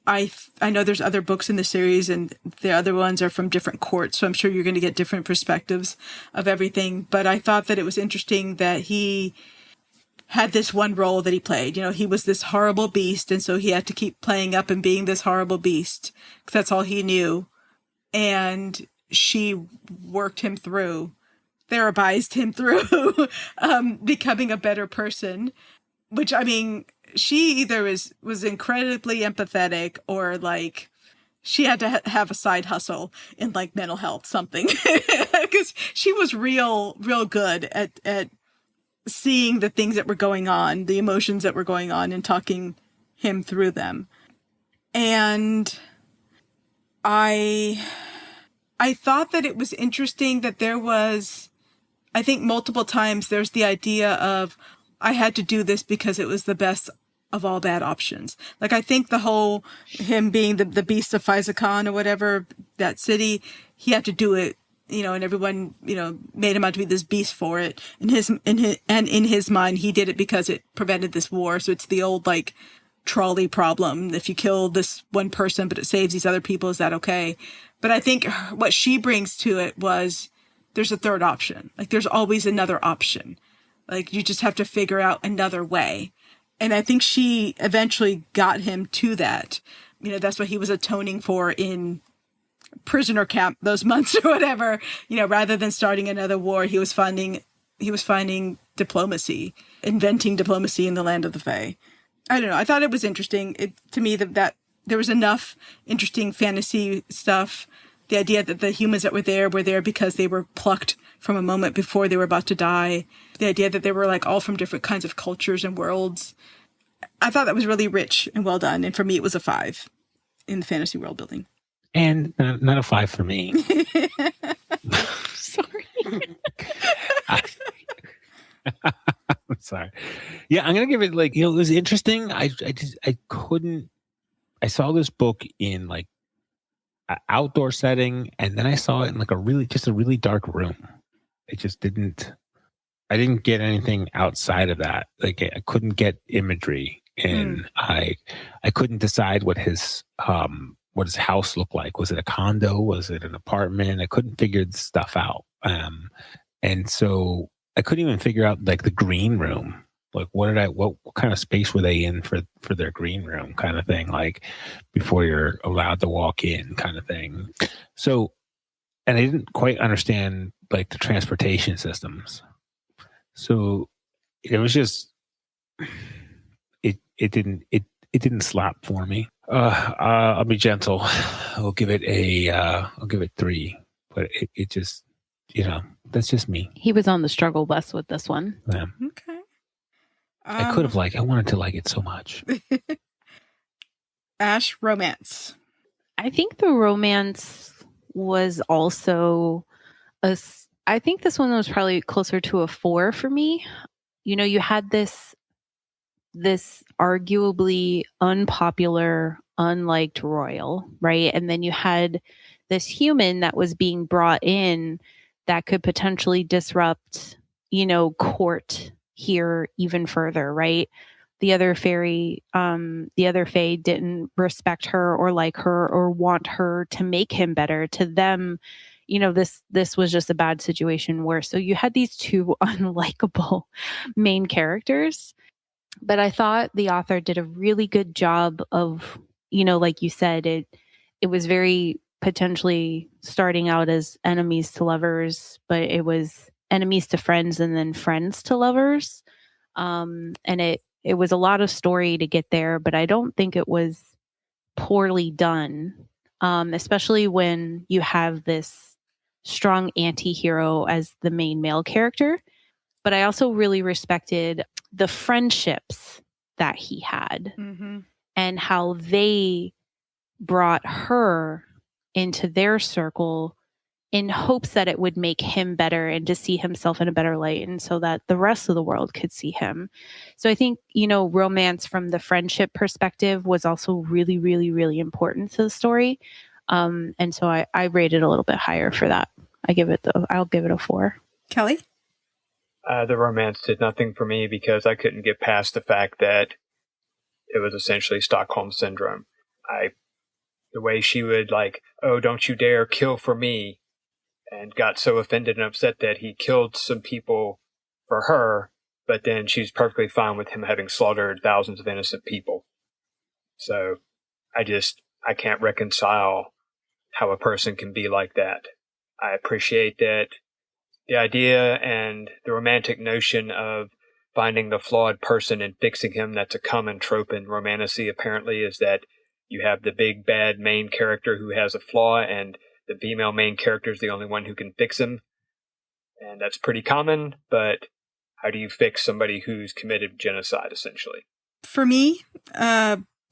I know there's other books in the series, and the other ones are from different courts, so I'm sure you're going to get different perspectives of everything. But I thought that it was interesting that he had this one role that he played. He was this horrible beast, and so he had to keep playing up and being this horrible beast, because that's all he knew. And she worked him through, therapized him through becoming a better person, which, I mean, she either was incredibly empathetic, or like she had to have a side hustle in like mental health, something, because she was real good at seeing the things that were going on, the emotions that were going on, and talking him through them. And I thought that it was interesting that there was, I think multiple times there's the idea of, I had to do this because it was the best of all bad options. Like, I think the whole, him being the beast of Fae or whatever, that city, he had to do it and everyone, made him out to be this beast for it. In his mind, he did it because it prevented this war. So it's the old, like, trolley problem. If you kill this one person, but it saves these other people, is that okay? But I think what she brings to it was there's a third option. Like, there's always another option. Like, you just have to figure out another way. And I think she eventually got him to that. That's what he was atoning for in prisoner camp those months or whatever. Rather than starting another war, he was finding diplomacy, inventing diplomacy in the land of the Fae. I don't know. I thought it was interesting. To me, that there was enough interesting fantasy stuff. The idea that the humans that were there because they were plucked from a moment before they were about to die. The idea that they were like all from different kinds of cultures and worlds. I thought that was really rich and well done. And for me, it was a 5 in the fantasy world building. And not a 5 for me. Sorry. I'm sorry. Yeah, I'm gonna give it it was interesting. I saw this book in like an outdoor setting, and then I saw it in like a really dark room. It just didn't. I didn't get anything outside of that. Like I couldn't get imagery, and I couldn't decide what his house looked like. Was it a condo? Was it an apartment? I couldn't figure the stuff out, and so I couldn't even figure out like the green room. Like what kind of space were they in for their green room kind of thing, like before you're allowed to walk in kind of thing. So, and I didn't quite understand like the transportation systems. So it was just, it didn't slap for me. I'll be gentle. I'll give it 3, but it just, that's just me. He was on the struggle bus with this one. Yeah. Okay. I could have I wanted to like it so much. Ash, romance. I think the romance was also I think this one was probably closer to a 4 for me. You had this arguably unpopular, unliked royal, right? And then you had this human that was being brought in that could potentially disrupt, court here even further, right? The other Fae didn't respect her or like her or want her to make him better. To them, this was just a bad situation where, so you had these two unlikable main characters. But I thought the author did a really good job of, like you said, it was very potentially starting out as enemies to lovers, but it was enemies to friends and then friends to lovers. And it was a lot of story to get there, but I don't think it was poorly done, especially when you have this strong anti-hero as the main male character. But I also really respected the friendships that he had and how they brought her into their circle in hopes that it would make him better and to see himself in a better light, and so that the rest of the world could see him. So I think, romance from the friendship perspective was also really, really, really important to the story. And so I rated a little bit higher for that. I'll give it a 4. Kelly? The romance did nothing for me because I couldn't get past the fact that it was essentially Stockholm Syndrome. The way she would oh, don't you dare kill for me, and got so offended and upset that he killed some people for her, but then she's perfectly fine with him having slaughtered thousands of innocent people. So I can't reconcile how a person can be like that. I appreciate that the idea and the romantic notion of finding the flawed person and fixing him, that's a common trope in romantasy apparently, is that you have the big bad main character who has a flaw and the female main character is the only one who can fix him. And that's pretty common, but how do you fix somebody who's committed genocide, essentially? For me,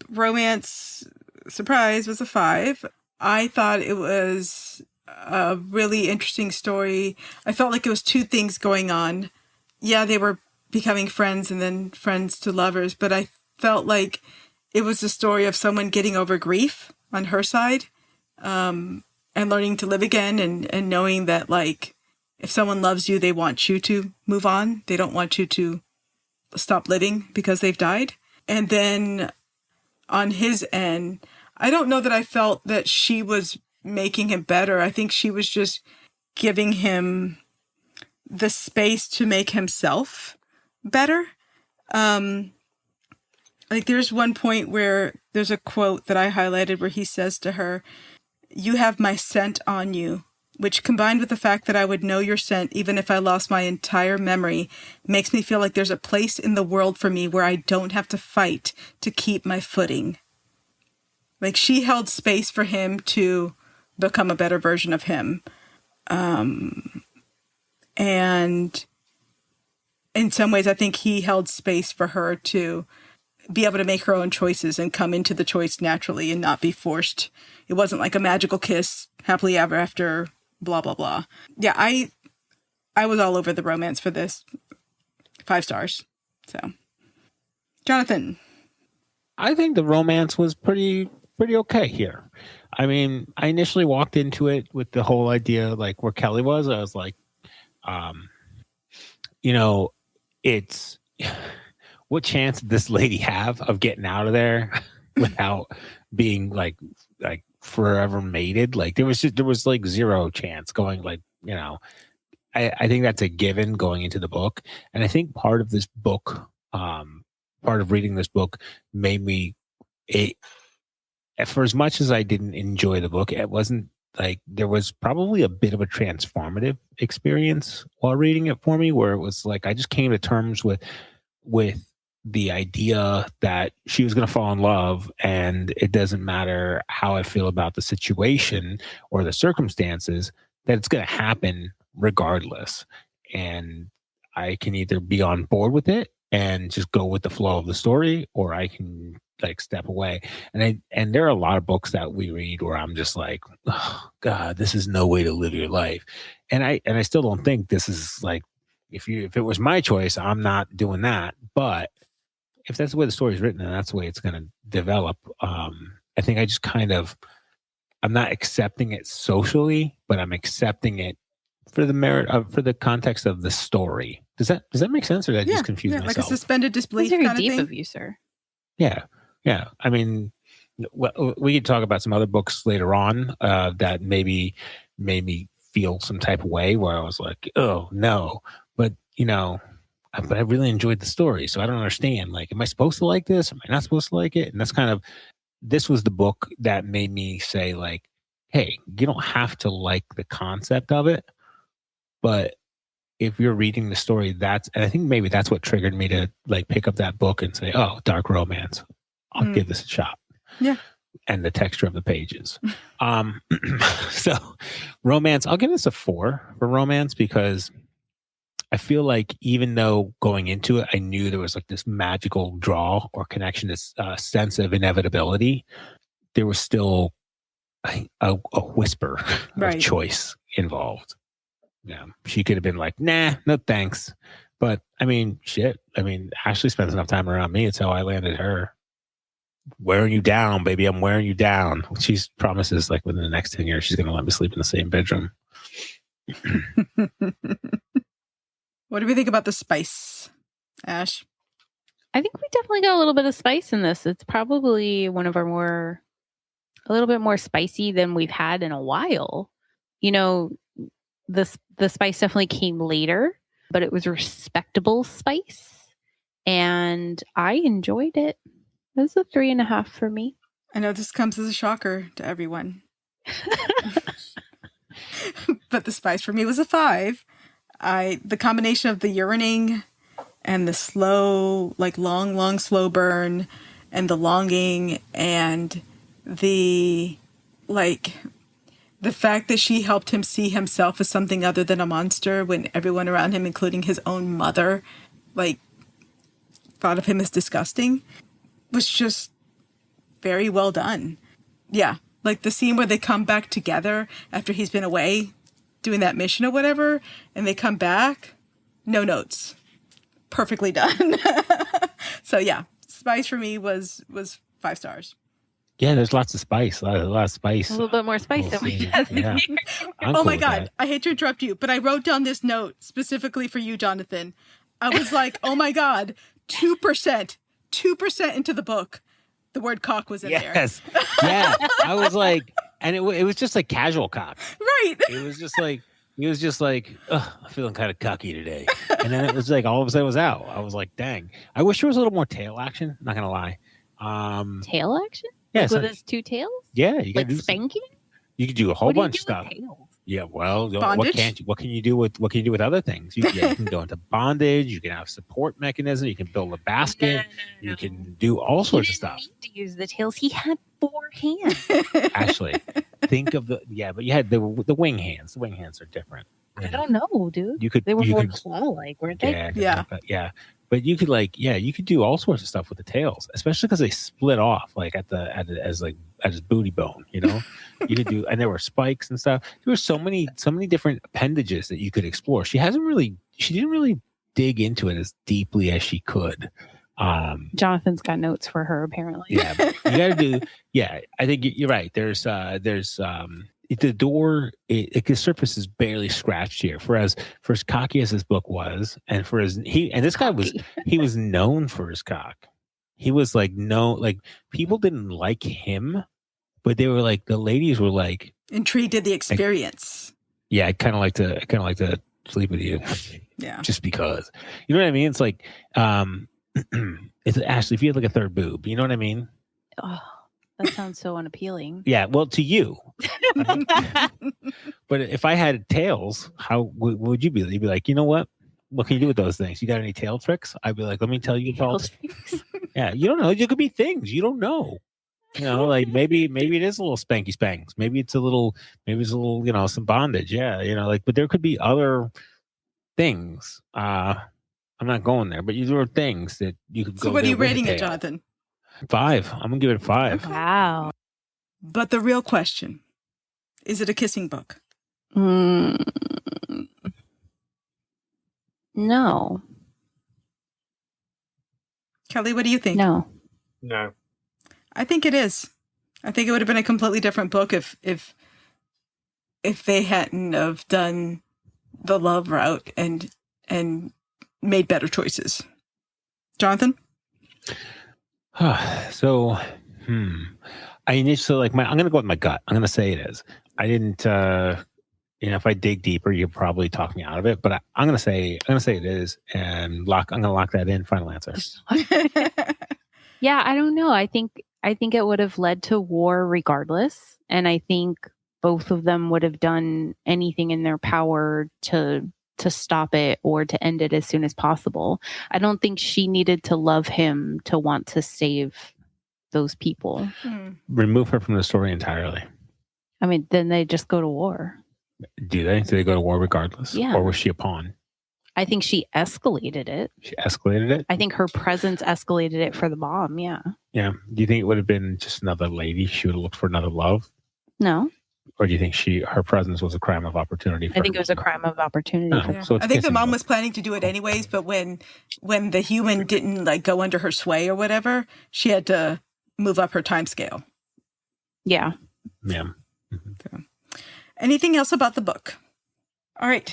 romance, surprise, was a 5. I thought it was a really interesting story. I felt like it was 2 things going on. Yeah, they were becoming friends and then friends to lovers, but I felt like it was the story of someone getting over grief on her side. and learning to live again, and knowing that, like, if someone loves you, they want you to move on. They don't want you to stop living because they've died. And then on his end, I don't know that I felt that she was making him better. I think she was just giving him the space to make himself better. Like, there's one point where there's a quote that I highlighted where he says to her, "You have my scent on you, which, combined with the fact that I would know your scent even if I lost my entire memory, makes me feel like there's a place in the world for me where I don't have to fight to keep my footing." Like, she held space for him to become a better version of him. And in some ways, I think he held space for her to be able to make her own choices and come into the choice naturally and not be forced. It wasn't like a magical kiss, happily ever after, blah, blah, blah. Yeah, I was all over the romance for this. 5 stars. So, Jonathan. I think the romance was pretty okay here. I mean, I initially walked into it with the whole idea, like, where Kelly was. I was like, it's what chance did this lady have of getting out of there without being like forever mated? Like, there was like zero chance going, like, I think that's a given going into the book. And I think part of this book, part of reading this book made me, for as much as I didn't enjoy the book, it wasn't like, there was probably a bit of a transformative experience while reading it for me, where it was like, I just came to terms with the idea that she was going to fall in love, and it doesn't matter how I feel about the situation or the circumstances, that it's going to happen regardless. And I can either be on board with it and just go with the flow of the story, or I can like step away. And there are a lot of books that we read where I'm just like, oh God, this is no way to live your life. And I still don't think this is like, if it was my choice, I'm not doing that. But if that's the way the story is written and that's the way it's going to develop, I think I just I'm not accepting it socially, but I'm accepting it for the merit of, for the context of the story. Does that make sense, or did I just confuse myself? Like a suspended disbelief That's very kind of deep thing. of you, sir. Yeah. I mean, we could talk about some other books later on that maybe made me feel some type of way where I was like, oh no, but but I really enjoyed the story, so I don't understand. Like, am I supposed to like this? Am I not supposed to like it? And that's this was the book that made me say, like, hey, you don't have to like the concept of it, but if you're reading the story, and I think maybe that's what triggered me to like pick up that book and say, oh, dark romance, I'll give this a shot. Yeah. And the texture of the pages. So romance, I'll give this a 4 for romance, because I feel like even though going into it, I knew there was like this magical draw or connection, this sense of inevitability, there was still a whisper of choice involved. Yeah, she could have been like, nah, no thanks. But I mean, shit. I mean, Ashley spends enough time around me. It's how I landed her. Wearing you down, baby. I'm wearing you down. She promises like within the next 10 years, she's going to let me sleep in the same bedroom. What do we think about the spice, Ash? I think we definitely got a little bit of spice in this. It's probably one of our a little bit more spicy than we've had in a while. The spice definitely came later, but it was respectable spice, and I enjoyed it. It was a 3.5 for me. I know this comes as a shocker to everyone, but the spice for me was a 5. The combination of the yearning and the slow, like long, slow burn, and the longing, and the fact that she helped him see himself as something other than a monster when everyone around him, including his own mother, thought of him as disgusting, was just very well done. Yeah, like the scene where they come back together after he's been away doing that mission or whatever, and they come back, no notes. Perfectly done. So yeah, spice for me was 5 stars. Yeah, there's lots of spice. A lot of spice. A little bit more spice than we had. Yeah. I'm Oh cool my with God. that. I hate to interrupt you, but I wrote down this note specifically for you, Jonathan. I was like, oh my God, 2% into the book. The word cock was in there. Yes. Yeah. I was like, and it was just like casual cock. Right. It was just like, he was just like, I'm feeling kind of cocky today. And then it was like, all of a sudden it was out. I was like, dang. I wish there was a little more tail action. Not going to lie. Tail action? Yeah, Like so- with his 2 tails? Yeah. You Like got spanking? You could do a whole What do you bunch do of stuff. with tails? Yeah, well, Bondage? what can you do with other things? You can go into bondage. You can have support mechanism. You can build a basket. No. You can do all sorts of He stuff. didn't need to use the tails. He had 4 hands. Actually, think of but you had the wing hands. The wing hands are different. I don't know, dude. You could They were you more could, claw-like, weren't they? Yeah. But you could you could do all sorts of stuff with the tails, especially because they split off like as booty bone. You know, you could do, and there were spikes and stuff. There were so many different appendages that you could explore. She didn't really dig into it as deeply as she could. Jonathan's got notes for her, apparently. Yeah, but you got to do. Yeah, I think you're right. There's the door. The surface is barely scratched here. For as cocky as this book was, and this guy was known for his cock. He was people didn't like him, but they were like the ladies were like Intrigued at the experience. yeah, I kind of like to sleep with you. Yeah. Just because, you know what I mean? It's like it's Ashley, if you had like a third boob, you know what I mean? Oh, that sounds so unappealing. Yeah, well, to you. But if I had tails, how would you be? You'd be like, you know what? What can you do with those things? You got any tail tricks? I'd be like, let me tell you. Yeah, you don't know. It could be things you don't know. You know, like maybe it is a little spanky spanks. Maybe it's a little, some bondage. Yeah, but there could be other things. I'm not going there, but there are things that you could go. So what are you there with rating a it, tail. Jonathan? 5. I'm gonna give it a 5. Wow. But the real question, is it a kissing book? No. Kelly, what do you think? No. No. I think it is. I think it would have been a completely different book if they hadn't have done the love route and made better choices. Jonathan? So, I initially I'm going to go with my gut. I'm going to say it is. I didn't, if I dig deeper, you'll probably talk me out of it, but I'm going to say it is, and I'm going to lock that in. Final answer. Yeah, I don't know. I think it would have led to war regardless. And I think both of them would have done anything in their power to stop it or to end it as soon as possible. I don't think she needed to love him to want to save those people. Remove her from the story entirely. I mean, then they just go to war. Do they? Do they go to war regardless? Yeah. Or was she a pawn? I think she escalated it. She escalated it? I think her presence escalated it for the bomb. Yeah. Yeah. Do you think it would have been just another lady? She would have looked for another love? No. Or do you think her presence was a crime of opportunity? I think it was a crime of opportunity. Oh, so it's I think the kissing mom book. was planning to do it anyways, but when the human didn't go under her sway or whatever, she had to move up her time scale. Yeah. Yeah. Anything else about the book? All right.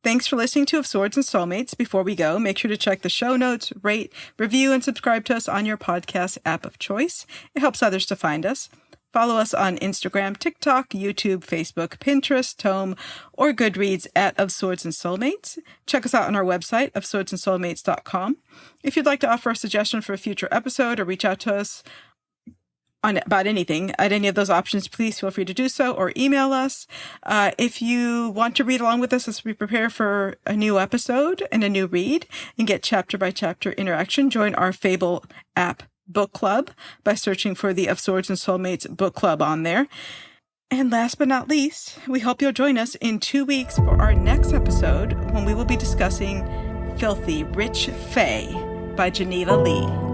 Thanks for listening to Of Swords and Soulmates. Before we go, make sure to check the show notes, rate, review, and subscribe to us on your podcast app of choice. It helps others to find us. Follow us on Instagram, TikTok, YouTube, Facebook, Pinterest, Tome, or Goodreads at Of Swords and Soulmates. Check us out on our website, ofswordsandsoulmates.com. If you'd like to offer a suggestion for a future episode or reach out to us about anything at any of those options, please feel free to do so or email us. If you want to read along with us as we prepare for a new episode and a new read and get chapter by chapter interaction, join our Fable app book club by searching for the Of Swords and Soulmates book club on there. And last but not least, we hope you'll join us in 2 weeks for our next episode when we will be discussing Filthy Rich Fae by Janila Lee.